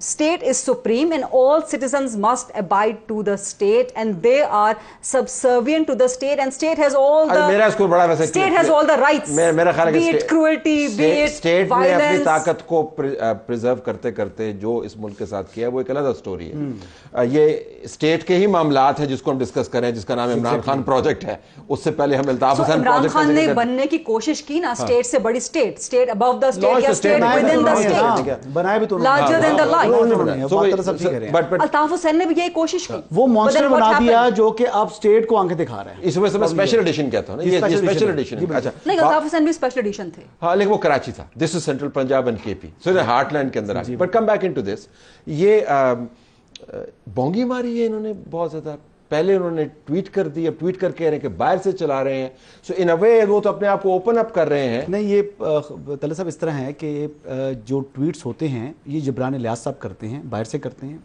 state is supreme and all citizens must abide to the state and they are subservient to the state and state has all the میرا اس کو بڑا ویسے state has all the rights, میرا خیال ہے be it cruelty, be it state نے اپنی violence. طاقت کو پریزرو کرتے کرتے جو اس ملک کے ساتھ کیا وہ ایک علیحدہ سٹوری ہے. یہ اسٹیٹ کے ہی معاملات ہیں جس کو ہم ڈسکس کریں, جس کا نام عمران خان پروجیکٹ ہے. اس سے پہلے ہم الطاف حسین عمران پروجیکٹ خان نے بننے کی کوشش کی نا, اسٹیٹ سے بڑی اسٹیٹ ابو دا اسٹیٹ یا state with in the state, بنائے بھی تو larger than the light. Altaf Hussain نے بھی یہی کوشش کی, وہ مانسٹر بنا دیا جو کہ اب اسٹیٹ کو آنکھیں دکھا رہا ہے. اس وجہ سے میں اسپیشل ایڈیشن کہتا ہوں نا, یہ اسپیشل ایڈیشن. اچھا نہیں, الطاف حسین بھی اسپیشل ایڈیشن تھے. ہاں لیکن وہ کراچی تھا. This is central Punjab and K P, so heartland کے اندر آ گئی. But come back in to this, یہ بونگی ماری ہے انہوں نے بہت زیادہ. پہلے انہوں نے ٹویٹ کر دی, اب ٹویٹ کر کے رہے ہیں کہ باہر سے چلا رہے ہیں. سو ان اے وے وہ تو اپنے آپ کو اوپن اپ کر رہے ہیں. نہیں, یہ طلعت صاحب اس طرح ہے کہ جو ٹویٹس ہوتے ہیں یہ جبران الیاس صاحب کرتے ہیں, باہر سے کرتے ہیں.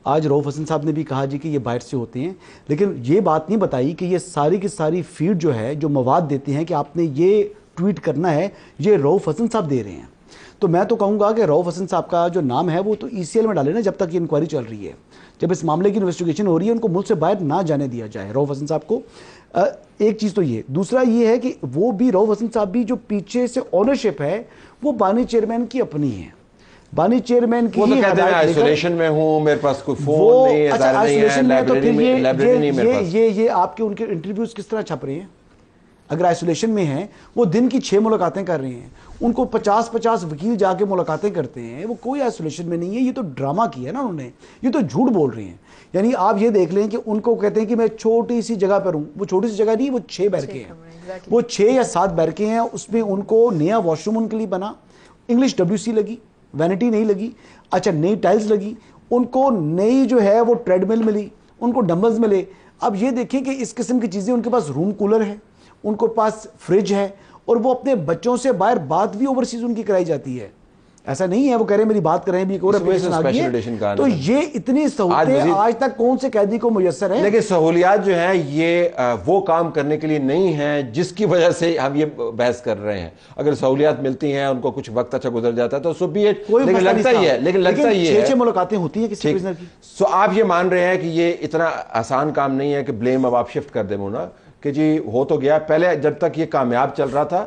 آج رؤف حسن صاحب نے بھی کہا جی کہ یہ باہر سے ہوتے ہیں, لیکن یہ بات نہیں بتائی کہ یہ ساری کی ساری فیڈ جو ہے, جو مواد دیتے ہیں کہ آپ نے یہ ٹویٹ کرنا ہے, یہ رؤف حسن صاحب دے رہے ہیں. تو میں تو کہوں گا کہ رؤف حسن صاحب کا جو نام ہے وہ تو ECL میں ڈالے نا, جب تک یہ انکوائری چل رہی ہے, جب اس معاملے کی انویسٹیگیشن ہو رہی ہے, ان کو ملک سے باہر نہ جانے دیا جائے رؤف حسن صاحب کو. ایک چیز تو یہ. دوسرا یہ ہے کہ وہ بھی رؤف حسن صاحب بھی جو پیچھے سے اونرشپ ہے وہ بانی چیئرمین کی اپنی ہے. بانی چیئرمین کی وہ تو کہتے ہیں آئسولیشن میں ہوں, میرے پاس کوئی فون نہیں ہے, لائبریری نہیں میرے پاس. یہ آپ کے ان کے انٹرویوز کس طرح چھپ رہے ہیں؟ اگر آئسولیشن میں ہیں, وہ دن کی 6 ملاقاتیں کر رہے ہیں, ان کو 50 وکیل جا کے ملاقاتیں کرتے ہیں, وہ کوئی آئسولیشن میں نہیں ہے. یہ تو ڈرامہ کیا ہے نا انہوں نے, یہ تو جھوٹ بول رہے ہیں. یعنی آپ یہ دیکھ لیں کہ ان کو کہتے ہیں کہ میں چھوٹی سی جگہ پر ہوں, وہ چھوٹی سی جگہ نہیں, وہ 6 بیرکیں ہیں, وہ 6 یا 7 بیرکیں ہیں. اس میں ان کو نیا واش روم ان کے لیے بنا, انگلش WC لگی, وینٹی نہیں لگی, اچھا نئی ٹائلز لگی, ان کو نئی جو ہے وہ ٹریڈ مل ملی, ان کو ڈمبلز ملے. اب یہ دیکھیں کہ اس قسم کی چیزیں, ان کے پاس روم کولر ہے, ان کو پاس فریج ہے, اور وہ اپنے بچوں سے باہر بات بھی اوورسیز ان کی کرائی جاتی ہے. ایسا نہیں ہے وہ کہہ رہے ہیں میری بات کریں بھی, ایک اور اپلیکیشن آ گئی ہے. تو یہ اتنی سہولتیں آج تک کون سے قیدی کو میسر ہیں؟ لیکن سہولیات جو ہیں یہ وہ کام کرنے کے لیے نہیں ہیں جس کی وجہ سے ہم یہ بحث کر رہے ہیں. اگر سہولیات ملتی ہیں, ان کو کچھ وقت اچھا گزر جاتا ہے تو سو بی اٹ, لیکن لگتا ہی ہے, لیکن لگتا ہی ہے 6 ملاقاتیں ہوتی ہیں کسی پرزنر کی. سو آپ یہ مان رہے ہیں کہ یہ اتنا آسان کام نہیں ہے کہ بلیم اب آپ شفٹ کر دیں مونا, کہ جی ہو تو گیا. پہلے جب تک یہ کامیاب چل رہا تھا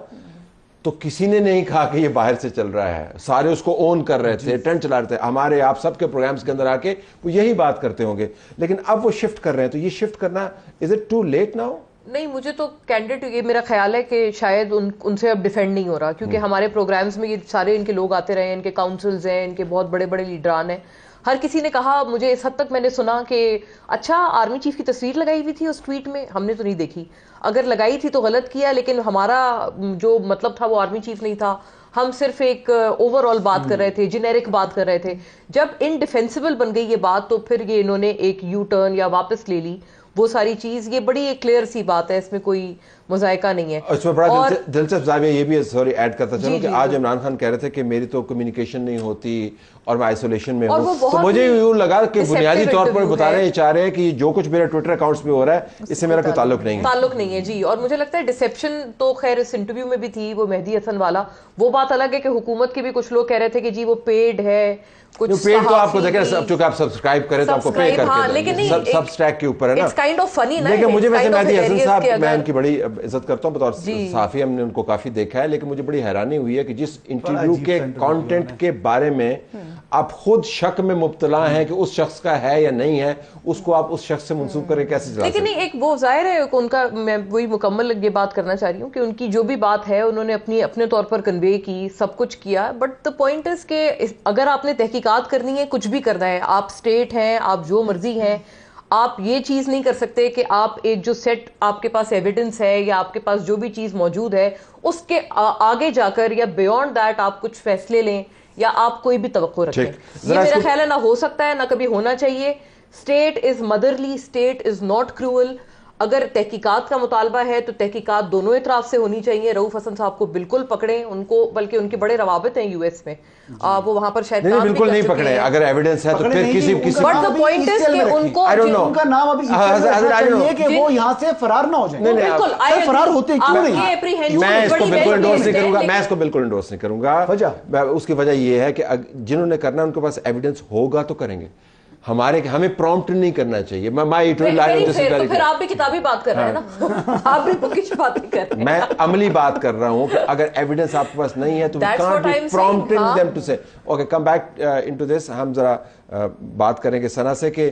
تو کسی نے نہیں کہا کہ یہ باہر سے چل رہا ہے, سارے اس کو اون کر رہے تھے, ٹرینڈ چلا رہے تھے. ہمارے آپ سب کے پروگرامز کے اندر آ کے وہ یہی بات کرتے ہوں گے, لیکن اب وہ شفٹ کر رہے ہیں. تو یہ شفٹ کرنا, is it too late now? نہیں, مجھے تو کینڈیڈ یہ میرا خیال ہے کہ شاید ان سے اب ڈیفینڈ نہیں ہو رہا, کیونکہ ہمارے پروگرامز میں یہ سارے ان کے لوگ آتے رہے ہیں, ان کے کاؤنسلز ہیں, ان کے بہت بڑے بڑے لیڈران ہیں. ہر کسی نے کہا, مجھے اس حد تک میں نے سنا کہ اچھا آرمی چیف کی تصویر لگائی ہوئی تھی اس ٹویٹ میں, ہم نے تو نہیں دیکھی, اگر لگائی تھی تو غلط کیا, لیکن ہمارا جو مطلب تھا وہ آرمی چیف نہیں تھا, ہم صرف ایک اوور آل بات کر رہے تھے, جنیرک بات کر رہے تھے. جب انڈیفینسیبل بن گئی یہ بات تو پھر یہ انہوں نے ایک یو ٹرن یا واپس لے لی وہ ساری چیز. یہ بڑی ایک کلیئر سی بات ہے, اس میں کوئی مذائقہ نہیں ہے. اس میں بڑا دلچسپ زاویہ یہ بھی سوری ایڈ کرتا چلوں کہ آج عمران خان کہہ رہے تھے کہ میری تو کمیونیکیشن نہیں ہوتی اور میں آئسولیشن میں ہوں, تو مجھے یوں لگا کہ بنیادی طور پر بتا رہے ہیں, چاہ رہے ہیں کہ جو کچھ میرے ٹویٹر اکاؤنٹس پہ ہو رہا ہے اس سے میرا کوئی تعلق نہیں ہے. جی, اور مجھے لگتا ہے ڈسیپشن تو خیر اس انٹرویو میں بھی تھی, وہ مہدی حسن والا, وہ بات الگ ہے کہ حکومت کے بھی کچھ لوگ کہہ رہے تھے کہ جی وہ پیڈ ہے, کچھ پیڈ تو آپ کو دیکھیں چونکہ آپ سبسکرائب کریں تو آپ کو پے کر کے سب اسٹیک کے اوپر ہے نا. لیکن مجھے ویسے مہدی حسن صاحب, میں ان کی بڑی عزت کرتا ہوں بطور صحافی, ہم نے ان کو کافی دیکھا ہے, لیکن مجھے بڑی حیرانی ہوئی ہے کہ جس انٹرویو کے کانٹینٹ کے بارے میں آپ خود شک میں مبتلا ہیں کہ اس شخص کا ہے یا نہیں ہے, اس کو آپ اس شخص سے منسوب کریں کیسے چلا سکتے ہیں؟ لیکن ایک وہ ظاہر ہے ان کا, میں وہی مکمل یہ بات کرنا چاہ رہی ہوں کہ ان کی جو بھی بات ہے انہوں نے اپنے طور پر کنوے کی, سب کچھ کیا, بٹ دا پوائنٹ از کہ اگر آپ نے تحقیقات کرنی ہے, کچھ بھی کرنا ہے, آپ اسٹیٹ ہیں, آپ جو مرضی ہیں, آپ یہ چیز نہیں کر سکتے کہ آپ ایک جو سیٹ آپ کے پاس ایویڈنس ہے یا آپ کے پاس جو بھی چیز موجود ہے اس کے آگے جا کر یا بیونڈ دیٹ آپ کچھ فیصلے لیں یا آپ کوئی بھی توقع رکھیں. یہ میرا خیال ہے نہ ہو سکتا ہے, نہ کبھی ہونا چاہیے. State is مدرلی, state is not cruel. اگر تحقیقات کا مطالبہ ہے تو تحقیقات دونوں اطراف سے ہونی چاہیے. رؤف حسن صاحب کو بالکل پکڑیں, ان کو بلکہ ان کے بڑے روابط ہیں یو ایس میں, وہ وہاں پر شاید نہیں بالکل نہیں پکڑے, اگر ایویڈنس ہے تو پھر کسی بٹ دا پوائنٹ از کہ ان کو ان کا نام ابھی چاہیے کہ وہ یہاں سے فرار نہ ہو جائیں. بالکل فرار ہوتے کیوں نہیں؟ میں اس کو بالکل انڈورس نہیں کروں گا, میں اس کو بالکل انڈورس نہیں کروں گا. اس کی وجہ یہ ہے کہ جنہوں نے کرنا ان کے پاس ایویڈنس ہوگا تو کریں گے, ہمیں پرومپٹ نہیں کرنا چاہیے. تو پھر آپ بھی کتابی بات کر رہے ہیں نا, آپ بھی بکش باتیں کر رہے ہیں. میں عملی بات کر رہا ہوں کہ اگر ایویڈنس آپ کے پاس نہیں ہے تو we can't be prompting them to say okay come back into this. ہم ذرا بات کریں گے ثنا سے کہ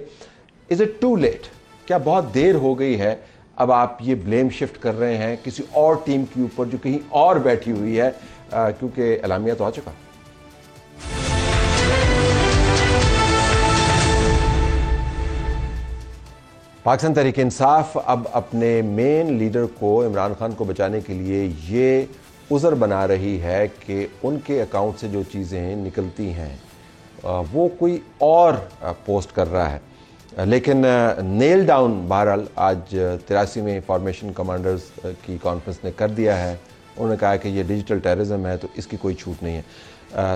is it too late, کیا بہت دیر ہو گئی ہے اب آپ یہ بلیم شفٹ کر رہے ہیں کسی اور ٹیم کے اوپر جو کہیں اور بیٹھی ہوئی ہے, کیونکہ اعلامیہ تو آ چکا. پاکستان تحریک انصاف اب اپنے مین لیڈر کو عمران خان کو بچانے کے لیے یہ عذر بنا رہی ہے کہ ان کے اکاؤنٹ سے جو چیزیں نکلتی ہیں وہ کوئی اور پوسٹ کر رہا ہے. لیکن نیل ڈاؤن بہرحال آج 83ویں فارمیشن کمانڈرز کی کانفرنس نے کر دیا ہے. انہوں نے کہا کہ یہ ڈیجیٹل ٹیررزم ہے تو اس کی کوئی چھوٹ نہیں ہے.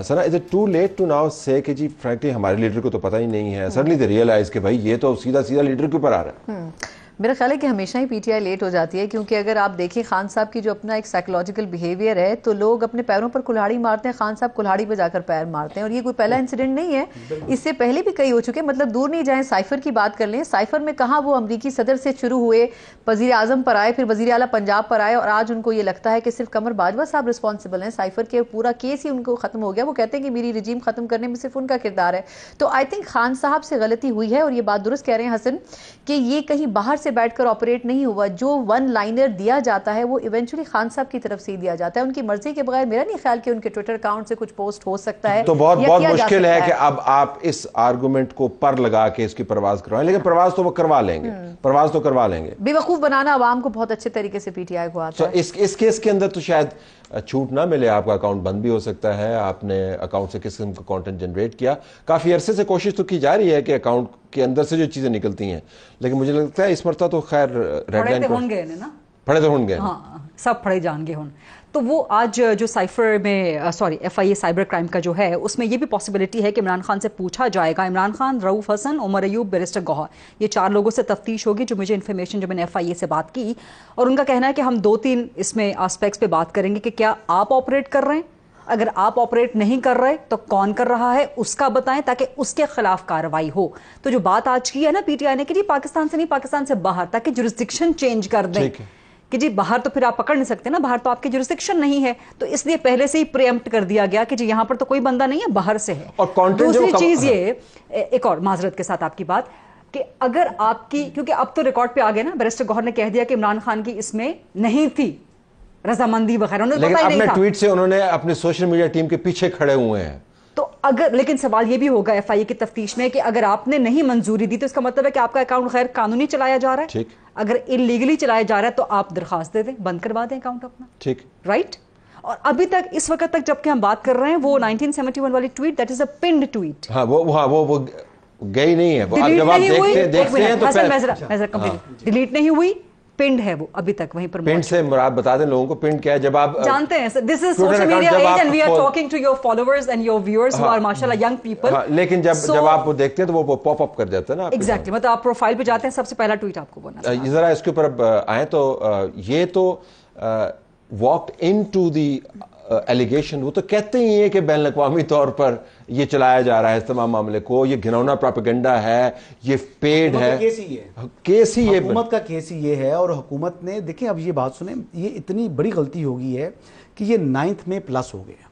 سنا is it too late to now سے کہ جی فرینکلی ہمارے لیڈر کو تو پتہ ہی نہیں ہے, سڈنلی دے ریئلائز کہ بھائی یہ تو سیدھا سیدھا لیڈر کے اوپر آ رہا ہے. میرا خیال ہے کہ ہمیشہ ہی پی ٹی آئی لیٹ ہو جاتی ہے, کیونکہ اگر آپ دیکھیں خان صاحب کی جو اپنا ایک سائیکولوجیکل بیہیویئر ہے تو لوگ اپنے پیروں پر کلہاڑی مارتے ہیں, خان صاحب کلہاڑی پہ جا کر پیر مارتے ہیں. اور یہ کوئی پہلا انسیڈنٹ نہیں ہے, اس سے پہلے بھی کئی ہو چکے. مطلب دور نہیں جائیں, سائفر کی بات کر لیں, سائفر میں کہاں وہ امریکی صدر سے شروع ہوئے, وزیر اعظم پر آئے, پھر وزیر اعلیٰ پنجاب پر آئے, اور آج ان کو یہ لگتا ہے کہ صرف قمر باجوہ صاحب رسپانسبل ہیں. سائفر کے پورا کیس ہی ان کو ختم ہو گیا. وہ کہتے ہیں کہ میری رجیم ختم کرنے میں صرف ان کا کردار ہے. تو آئی تھنک خان صاحب سے غلطی ہوئی ہے, اور یہ بات درست کہہ رہے ہیں حسن کہ یہ کہیں باہر سے بیٹھ کر آپریٹ نہیں ہوا. جو ون لائنر دیا جاتا ہے وہ ایونچولی خان صاحب کی طرف سے دیا جاتا ہے, ان کی مرضی کے بغیر. میرا نہیں خیال کہ ان کے ٹویٹر اکاؤنٹ سے کچھ پوسٹ ہو سکتا ہے. تو بہت مشکل ہے کہ اب آپ اس آرگومنٹ کو پر لگا کے اس کی پرواز کروائیں, لیکن پرواز تو وہ کروا لیں گے, پرواز تو کروا لیں گے. بے وقوف بنانا عوام کو بہت اچھے طریقے سے پی ٹی آئی کو آتا ہے. اس کیس کے اندر تو شاید چھوٹ نہ ملے, آپ کا اکاؤنٹ بند بھی ہو سکتا ہے. آپ نے اکاؤنٹ سے کس قسم کا کانٹینٹ جنریٹ کیا, کافی عرصے سے کوشش تو کی جا رہی ہے کہ اکاؤنٹ کے اندر سے جو چیزیں نکلتی ہیں, لیکن مجھے لگتا ہے اس مرتبہ تو خیر ریڈ لائن پڑے تو ہوں گے, ہاں سب پڑے جان گے ہوں. تو وہ آج جو سائفر میں F I A cyber crime کا جو ہے اس میں یہ بھی پاسبلٹی ہے کہ عمران خان سے پوچھا جائے گا. عمران خان, رؤف حسن, عمر ایوب, بیرسٹر گوہر, یہ 4 لوگوں سے تفتیش ہوگی. جو مجھے انفارمیشن جو میں نے ایف آئی اے سے بات کی, اور ان کا کہنا ہے کہ ہم 2-3 اس میں آسپیکٹس پہ بات کریں گے کہ کیا آپ آپریٹ کر رہے ہیں, اگر آپ آپریٹ نہیں کر رہے تو کون کر رہا ہے اس کا بتائیں تاکہ اس کے خلاف کارروائی ہو. تو جو بات آج کی ہے نا پی ٹی آئی نے کہ جی پاکستان سے نہیں, پاکستان سے باہر, تاکہ جورسڈکشن چینج کر دیں کہ جی باہر تو پھر آپ پکڑ نہیں سکتے نا, باہر تو آپ کی جورسڈکشن نہیں ہے, تو اس لیے پہلے سے ہی پریمپٹ کر دیا گیا کہ جی یہاں پر تو کوئی بندہ نہیں ہے, باہر سے ہے. اور دوسری چیز یہ, ایک اور معذرت کے ساتھ آپ کی بات, کہ اگر آپ کی, کیونکہ اب تو ریکارڈ پہ آ گئے نا, بیرسٹر گوہر نے کہہ دیا کہ عمران خان کی اس میں نہیں تھی رضامندی وغیرہ, لیکن اپنے ٹویٹ سے انہوں نے اپنے سوشل میڈیا ٹیم کے پیچھے کھڑے ہوئے ہیں. تو اگر, لیکن سوال یہ بھی ہوگا ایف آئی اے کی تفتیش میں کہ اگر آپ نے نہیں منظوری دی تو اس کا مطلب ہے کہ آپ کا اکاؤنٹ غیر قانونی چلایا جا رہا ہے. اگر انلیگلی چلایا جا رہا ہے تو آپ درخواست دے دیں, بند کروا دیں اکاؤنٹ اپنا. ٹھیک, رائٹ. اور ابھی تک اس وقت تک جب کہ ہم بات کر رہے ہیں وہ 1971 والی ٹویٹ, دیٹ از اے پنڈ ٹویٹ, ہاں وہ گئی نہیں ہے. جب آپ دیکھتے ہیں تو ڈیلیٹ نہیں ہوئی, پنڈ ہے وہ ابھی تک وہیں پر. پنڈ سے مراد بتا دیں لوگوں کو, پنڈ کیا ہے جب آپ جانتے ہیں. This is social media age and we are talking to your followers and your viewers who are ماشاءاللہ ینگ پیپل. لیکن جب آپ وہ دیکھتے ہیں تو وہ پاپ اپ کر جاتا ہے نا. ایگزیکٹلی, مطلب آپ پروفائل پہ جاتے ہیں, سب سے پہلا ٹویٹ آپ کو بولنا. ذرا اس کے اوپر اب آئیں تو یہ تو walked in to the allegation, وہ تو کہتے ہی ہیں کہ بین الاقوامی طور پر یہ چلایا جا رہا ہے اس تمام معاملے کو, یہ گھنونا پروپیگنڈا ہے, یہ پیڈ ہے, کیس ہی یہ حکومت کا کیس ہی یہ ہے. اور حکومت نے دیکھیں, اب یہ بات سنیں, یہ اتنی بڑی غلطی ہو گئی ہے کہ یہ 9 مئی پلس ہو گیا,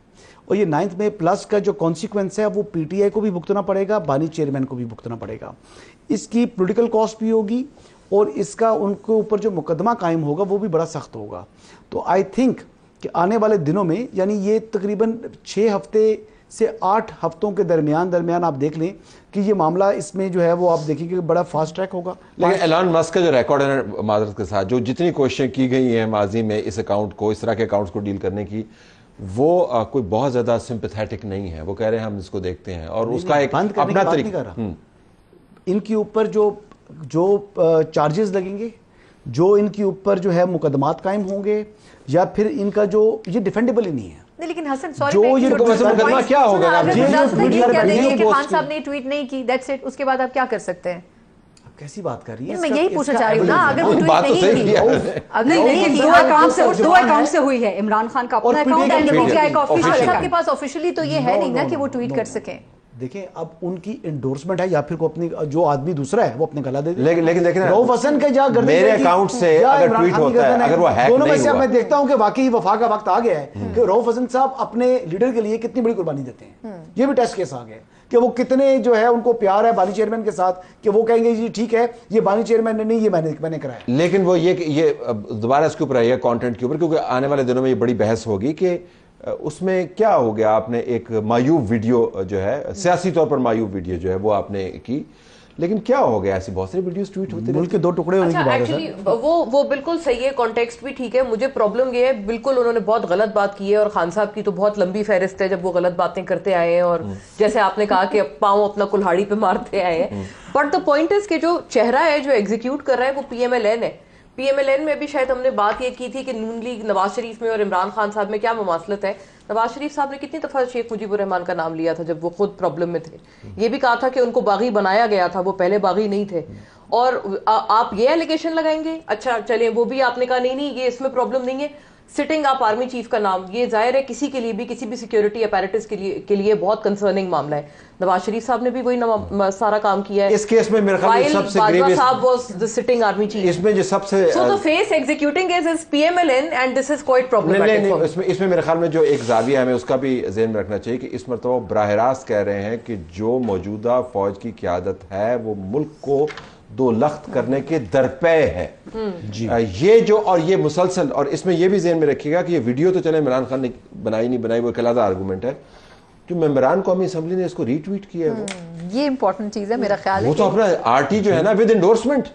اور یہ 9 مئی پلس کا جو کانسیکوینس ہے وہ پی ٹی آئی کو بھی بھگتنا پڑے گا, بانی چیئرمین کو بھی بھگتنا پڑے گا. اس کی پولیٹیکل کاسٹ بھی ہوگی, اور اس کا ان کے اوپر جو مقدمہ قائم ہوگا وہ بھی بڑا سخت ہوگا. تو آئی تھنک کہ آنے والے دنوں میں, یعنی یہ تقریباً 6 ہفتے سے 8 ہفتوں کے درمیان آپ دیکھ لیں کہ یہ معاملہ اس میں جو ہے وہ آپ دیکھیں کہ بڑا فاسٹ ٹریک ہوگا. لیکن ایلان مسک کا جو ریکارڈ ہے معذرت کے ساتھ, جو جتنی کوششیں کی گئی ہیں ماضی میں اس اکاؤنٹ کو, اس طرح کے اکاؤنٹس کو ڈیل کرنے کی, وہ کوئی بہت زیادہ سمپیتھیٹک نہیں ہے. وہ کہہ رہے ہیں ہم اس کو دیکھتے ہیں, اور اس کا ایک اپنا طریقہ. ان کے اوپر جو چارجز لگیں گے, جو ان کے اوپر جو ہے مقدمات قائم ہوں گے یا پھر ان کا جو یہ ڈیفینڈیبل ہی نہیں ہے. نہیں لیکن حسن سوری جو یہ مقدمہ کیا ہوگا کہ خان صاحب نے ٹویٹ نہیں کی دیٹس اٹ, اس کے بعد آپ کیا کر سکتے ہیں؟ کیسی بات کر رہی ہے؟ میں یہی پوچھنا چاہ رہی ہوں نا, اگر وہ ٹویٹ نہیں کی نہیں, دو اکاؤنٹ سے ہوئی ہے. عمران خان کا اپنا اکاؤنٹ ہے, پی ٹی آئی کا آفیشیل سب کے پاس آفیشلی تو یہ ہے نہیں نا کہ وہ ٹویٹ کر سکیں. دیکھیں اب ان کی انڈورسمنٹ ہے یا پھر کو اپنی جو آدمی دوسرا ہے وہ اپنے گلا دے دے. لیکن دیکھیں رؤف حسن کا جا میرے اکاؤنٹ سے اگر ٹویٹ ہوتا ہے, اگر وہ ہیک دونوں میں نہیں سے ہوا, میں دیکھتا ہوں کہ واقعی وفا کا وقت آ گیا ہے کہ رؤف حسن صاحب اپنے لیڈر کے لیے کتنی بڑی قربانی دیتے ہیں. یہ بھی ٹیسٹ کیس آ گیا کہ وہ کتنے جو ہے ان کو پیار ہے بانی چیئرمین کے ساتھ کہ وہ کہیں گے جی ٹھیک ہے یہ بانی چیئرمین نے نہیں, یہ میں نے کرایا. لیکن وہ یہ دوبارہ اس کے اوپر ہے کانٹینٹ کے اوپر, کیونکہ آنے والے دنوں میں یہ بڑی بحث ہوگی کہ اس میں کیا ہو گیا. آپ نے ایک مایوب ویڈیو جو ہے, سیاسی طور پر مایوب ویڈیو جو ہے وہ آپ نے کی, لیکن کیا ہو گیا؟ ایسی بہت ساری ویڈیوز ٹویٹ ہوتے ہیں. ملک کے دو ٹکڑے ہونے کی بات ہے. ایکچولی وہ بالکل صحیح ہے, کانٹیکسٹ بھی ٹھیک ہے. مجھے پرابلم یہ ہے, بالکل انہوں نے بہت غلط بات کی ہے اور خان صاحب کی تو بہت لمبی فہرست ہے جب وہ غلط باتیں کرتے آئے ہیں اور جیسے آپ نے کہا کہ پاؤں اپنا کلہاڑی پہ مارتے آئے ہیں. بٹ دا پوائنٹ از کہ جو چہرہ ہے جو ایگزیکیوٹ کر رہا ہے وہ پی ایم ایل این ہے. پی ایم ایل این میں بھی شاید ہم نے بات یہ کی تھی کہ نون لیگ نواز شریف میں اور عمران خان صاحب میں کیا مماثلت ہے. نواز شریف صاحب نے کتنی دفعہ شیخ مجیب الرحمان کا نام لیا تھا جب وہ خود پرابلم میں تھے. یہ بھی کہا تھا کہ ان کو باغی بنایا گیا تھا, وہ پہلے باغی نہیں تھے. اور آپ یہ ایلیگیشن لگائیں گے, اچھا چلیں وہ بھی آپ نے کہا نہیں یہ اس میں پرابلم نہیں ہے. سٹنگ آپ آرمی چیف کا نام, یہ ظاہر ہے کسی کے لیے بھی, کسی بھی سیکیورٹی اپیریٹس کے لیے بہت کنسرننگ معاملہ ہے. نواز شریف صاحب نے بھی وہی سارا کام کیا ہے. اس کیس میں میرے خیال میں سب سے باجوہ صاحب was the sitting army chief. اس میں جو سب سے so the face executing is P M L N and this is quite problematic. اس میں میرے خیال میں جو ایک زاویہ ہے ہمیں اس کا بھی ذہن میں رکھنا چاہیے کہ اس مرتبہ براہ راست کہہ رہے ہیں کہ جو موجودہ فوج کی قیادت ہے وہ ملک کو دو لخت کرنے کے درپے ہے. یہ جو اور یہ مسلسل, اور اس میں یہ بھی ذہن میں رکھیے گا کہ یہ ویڈیو تو چلے عمران خان نے بنائی نہیں بنائی وہ ایک علیحدہ آرگومنٹ ہے, جو ممبران قومی اسمبلی نے اس کو ری ٹویٹ کیا ہے یہ امپورٹنٹ چیز ہے میرا خیال ہے. وہ تو اپنا آر ٹی جو ہے نا ود انڈورسمنٹ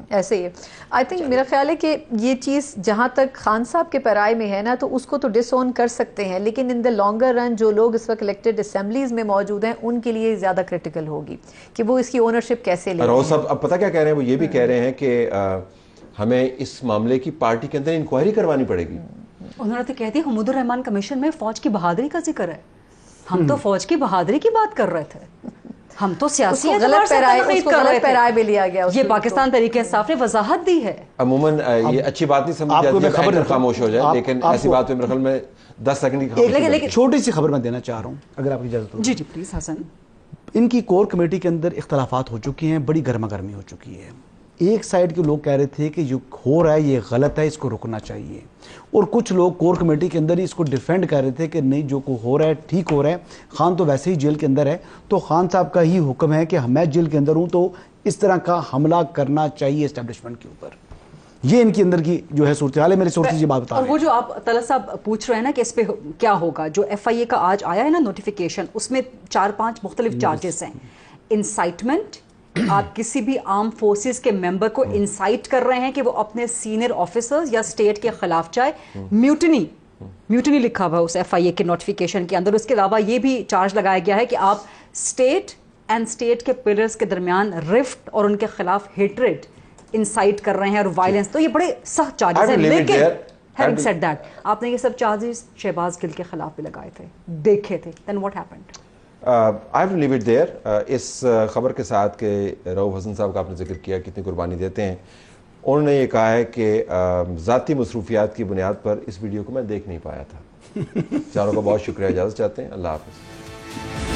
ایسے ہی ہے. آئی تھنک میرا خیال ہے کہ یہ چیز جہاں تک خان صاحب کے پیرائی میں ہے نا تو اس کو تو ڈس اون کر سکتے ہیں, لیکن ان دا لانگر رن جو لوگ اس وقت الیکٹڈ اسمبلیز میں موجود ہیں ان کے لیے زیادہ کریٹیکل ہوگی کہ وہ اس کی اونرشپ کیسے لیں. اور سب اب پتہ کیا کہہ رہے ہیں, وہ یہ بھی کہہ رہے ہیں کہ ہمیں اس معاملے کی پارٹی کے اندر انکوائری کروانی پڑے گی. انہوں نے تو کہہ دیا حمود الرحمان کمیشن میں فوج کی بہادری کا ذکر ہے. ہم تو فوج کی بہادری کی بات کر رہے تھے, ہم تو سیاسی غلط پیرائے بھی لیا گیا. یہ پاکستان تحریک انصاف نے وضاحت دی ہے. عموماً یہ اچھی بات نہیں سمجھ جاتی ہے خبر خاموش ہو جائے, لیکن ایسی بات پہ میرے خیال میں 10 سیکنڈ کی خبر, چھوٹی سی خبر میں دینا چاہ رہا ہوں اگر آپ کی اجازت ہو. جی پلیز حسن. ان کی کور کمیٹی کے اندر اختلافات ہو چکی ہیں, بڑی گرما گرمی ہو چکی ہے. ایک سائیڈ کے لوگ کہہ رہے تھے کہ جو ہو رہا ہے یہ غلط ہے, اس کو رکنا چاہیے, اور کچھ لوگ کور کمیٹی کے اندر ہی اس کو ڈیفینڈ کر رہے تھے کہ نہیں جو کو ہو رہا ہے ٹھیک ہو رہا ہے, خان تو ویسے ہی جیل کے اندر ہے, تو خان صاحب کا ہی حکم ہے کہ میں جیل کے اندر ہوں تو اس طرح کا حملہ کرنا چاہیے اسٹیبلشمنٹ کے اوپر. یہ ان کے اندر کی جو ہے صورتحال ہے. میری صورت یہ بات بتا رہے ہیں. اور وہ جو آپ طلعت صاحب پوچھ رہے ہیں نا کہ اس پہ کیا ہوگا, جو ایف آئی اے کا آج آیا ہے نا نوٹیفیکیشن, اس میں 4-5 مختلف چارجز ہیں. انسائٹمنٹ, آپ کسی بھی آرم فورسز کے ممبر کو انسائٹ کر رہے ہیں کہ وہ اپنے سینئر آفیسرز یا اسٹیٹ کے خلاف جائے. میوٹنی لکھا ہوا ہے اس ایف آئی اے کے نوٹیفیکیشن کے اندر. اس کے علاوہ یہ بھی چارج لگایا گیا ہے کہ آپ اسٹیٹ اینڈ اسٹیٹ کے پلرز کے درمیان رفٹ اور ان کے خلاف ہیٹریڈ انسائٹ کر رہے ہیں اور وائلنس. تو یہ بڑے سخت چارجز ہیں, لیکن having said that, آپ نے یہ سب چارجز شہباز گل کے خلاف بھی لگائے تھے, دیکھے تھے. then what happened? I have to leave it there. اس خبر کے ساتھ کہ رؤف حسن صاحب کا آپ نے ذکر کیا کتنی قربانی دیتے ہیں, انہوں نے یہ کہا ہے کہ ذاتی مصروفیات کی بنیاد پر اس ویڈیو کو میں دیکھ نہیں پایا تھا. چاروں کا بہت شکریہ, اجازت چاہتے ہیں, اللہ حافظ.